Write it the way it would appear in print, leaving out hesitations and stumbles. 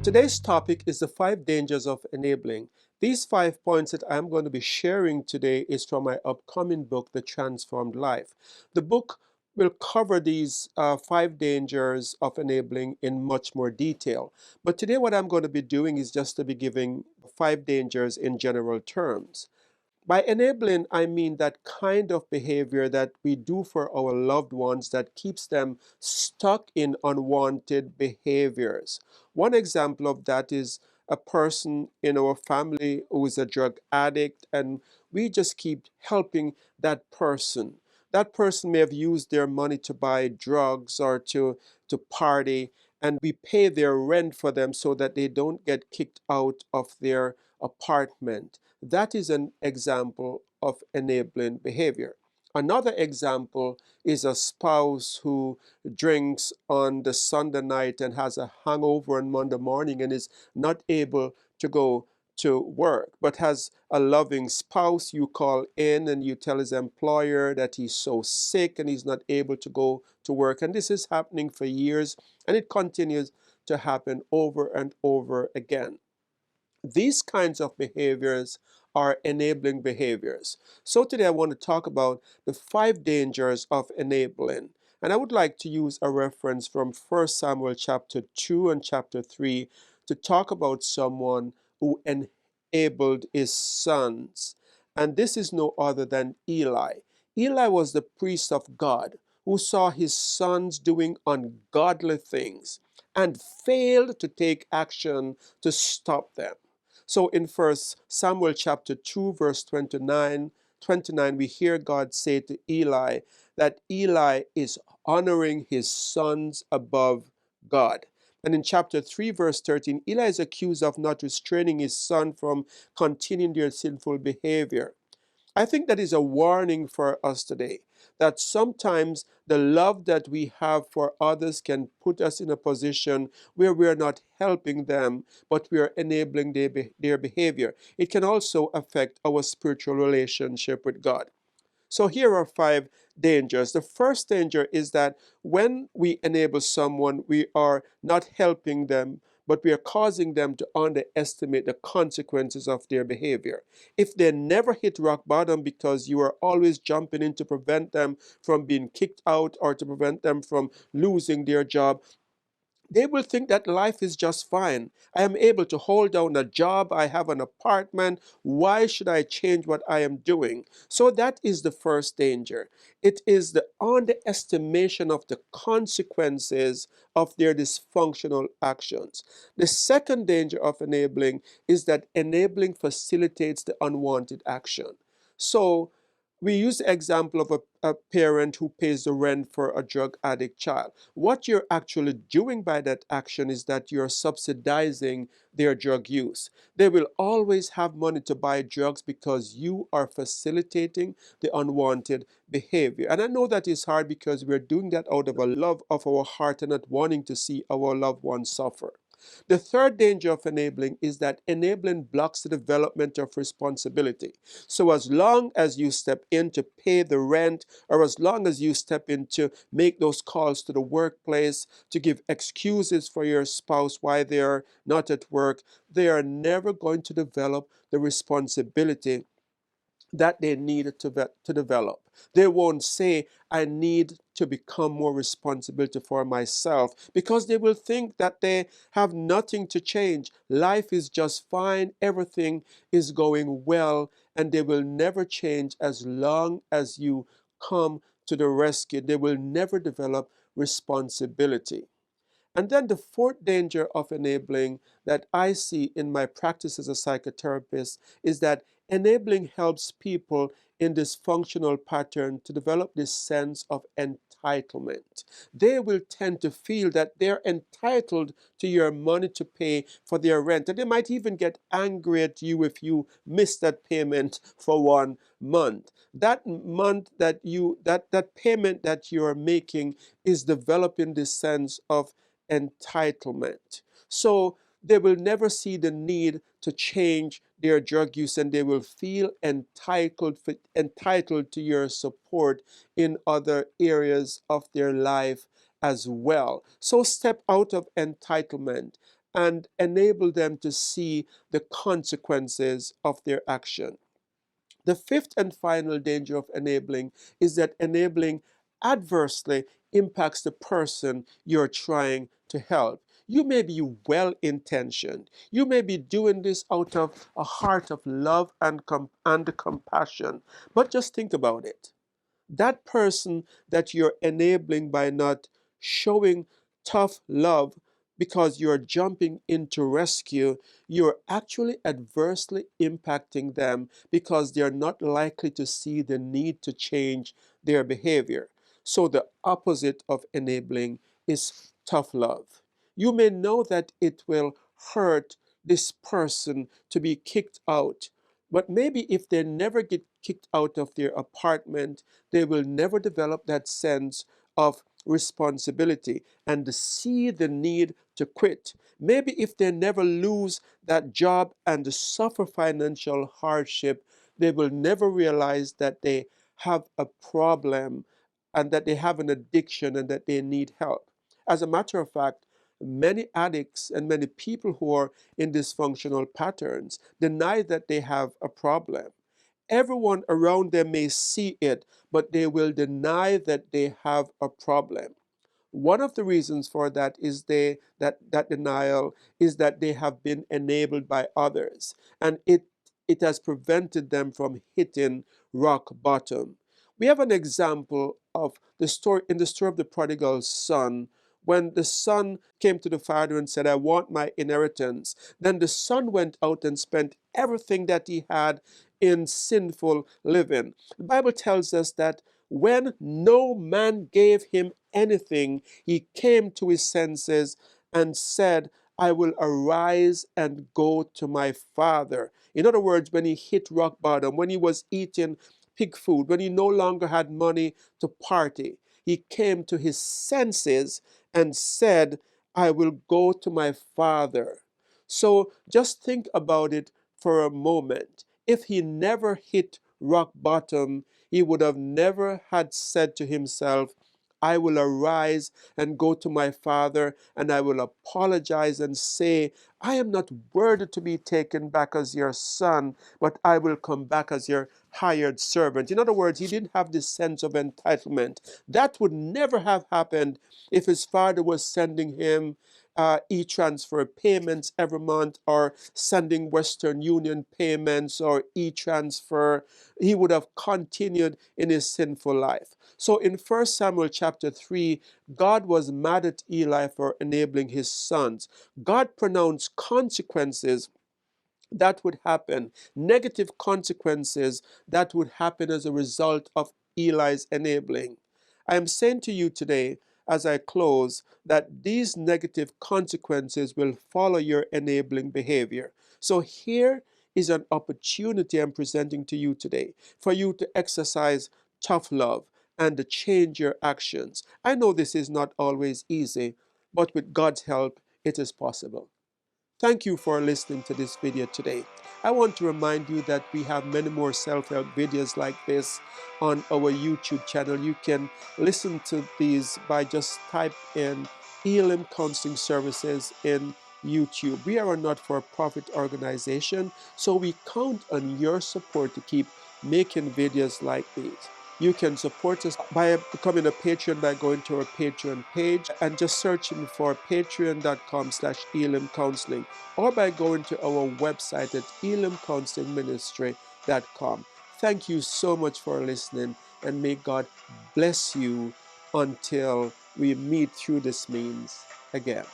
Today's topic is the 5 dangers of enabling. These 5 points that I'm going to be sharing today is from my upcoming book, The Transformed Life. The book will cover these 5 dangers of enabling in much more detail. But today what I'm going to be doing is just to be giving 5 dangers in general terms. By enabling, I mean that kind of behavior that we do for our loved ones that keeps them stuck in unwanted behaviors. One example of that is a person in our family who is a drug addict, and we just keep helping that person. That person may have used their money to buy drugs or to party, and we pay their rent for them so that they don't get kicked out of their apartment. That is an example of enabling behavior. Another example is a spouse who drinks on the Sunday night and has a hangover on Monday morning and is not able to go to work, but has a loving spouse. You call in and you tell his employer that he's so sick and he's not able to go to work. And this is happening for years, and it continues to happen over and over again. These kinds of behaviors are enabling behaviors. So today I want to talk about the 5 dangers of enabling. And I would like to use a reference from 1 Samuel chapter 2 and chapter 3 to talk about someone who enabled his sons. And this is no other than Eli. Eli was the priest of God who saw his sons doing ungodly things and failed to take action to stop them. So in 1 Samuel chapter 2, verse 29, we hear God say to Eli that Eli is honoring his sons above God. And in chapter 3, verse 13, Eli is accused of not restraining his son from continuing their sinful behavior. I think that is a warning for us today, that sometimes the love that we have for others can put us in a position where we are not helping them, but we are enabling their behavior. It can also affect our spiritual relationship with God. So here are 5 dangers. The first danger is that when we enable someone, we are not helping them, but we are causing them to underestimate the consequences of their behavior. If they never hit rock bottom because you are always jumping in to prevent them from being kicked out or to prevent them from losing their job, they will think that life is just fine. I am able to hold down a job. I have an apartment. Why should I change what I am doing? So that is the first danger. It is the underestimation of the consequences of their dysfunctional actions. The second danger of enabling is that enabling facilitates the unwanted action. So we use the example of a parent who pays the rent for a drug addict child. What you're actually doing by that action is that you're subsidizing their drug use. They will always have money to buy drugs because you are facilitating the unwanted behavior. And I know that is hard because we're doing that out of a love of our heart and not wanting to see our loved ones suffer. The third danger of enabling is that enabling blocks the development of responsibility. So as long as you step in to pay the rent, or as long as you step in to make those calls to the workplace, to give excuses for your spouse why they're not at work, they are never going to develop the responsibility that they need to develop. They won't say, I need to become more responsibility for myself, because they will think that they have nothing to change. Life is just fine. Everything is going well, and they will never change as long as you come to the rescue. They will never develop responsibility. And then the fourth danger of enabling that I see in my practice as a psychotherapist is that enabling helps people in this functional pattern to develop this sense of entitlement. They will tend to feel that they're entitled to your money to pay for their rent. And they might even get angry at you if you miss that payment for 1 month. That month that payment that you're making is developing this sense of entitlement. So they will never see the need to change their drug use, and they will feel entitled to your support in other areas of their life as well. So step out of entitlement and enable them to see the consequences of their action. The fifth and final danger of enabling is that enabling adversely impacts the person you're trying to help. You may be well intentioned. You may be doing this out of a heart of love and compassion. But just think about it. That person that you're enabling by not showing tough love because you're jumping into rescue, you're actually adversely impacting them because they're not likely to see the need to change their behavior. So the opposite of enabling is tough love. You may know that it will hurt this person to be kicked out, but maybe if they never get kicked out of their apartment, they will never develop that sense of responsibility and see the need to quit. Maybe if they never lose that job and suffer financial hardship, they will never realize that they have a problem and that they have an addiction and that they need help. As a matter of fact, many addicts and many people who are in dysfunctional patterns deny that they have a problem. Everyone around them may see it, but they will deny that they have a problem. One of the reasons for that is that denial is that they have been enabled by others, and it has prevented them from hitting rock bottom. We have an example of the story in the story of the prodigal son. When the son came to the father and said, I want my inheritance, then the son went out and spent everything that he had in sinful living. The Bible tells us that when no man gave him anything, he came to his senses and said, I will arise and go to my father. In other words, when he hit rock bottom, when he was eating pig food, when he no longer had money to party, he came to his senses and said, I will go to my father. So just think about it for a moment. If he never hit rock bottom, he would have never had said to himself, I will arise and go to my father and I will apologize and say, I am not worthy to be taken back as your son, but I will come back as your hired servant. In other words, he didn't have this sense of entitlement. That would never have happened if his father was sending him e-transfer payments every month or sending Western Union payments or e-transfer. He would have continued in his sinful life. So in 1 Samuel chapter 3, God was mad at Eli for enabling his sons. God pronounced consequences that would happen, negative consequences that would happen as a result of Eli's enabling. I am saying to you today, as I close, that these negative consequences will follow your enabling behavior. So here is an opportunity I'm presenting to you today for you to exercise tough love and to change your actions. I know this is not always easy, but with God's help, it is possible. Thank you for listening to this video today. I want to remind you that we have many more self-help videos like this on our YouTube channel. You can listen to these by just type in ElimCounselling Services in YouTube. We are a not-for-profit organization, so we count on your support to keep making videos like these. You can support us by becoming a patron by going to our Patreon page and just searching for patreon.com/ElimCounselling or by going to our website at elimcounselingministry.com. Thank you so much for listening, and may God bless you until we meet through this means again.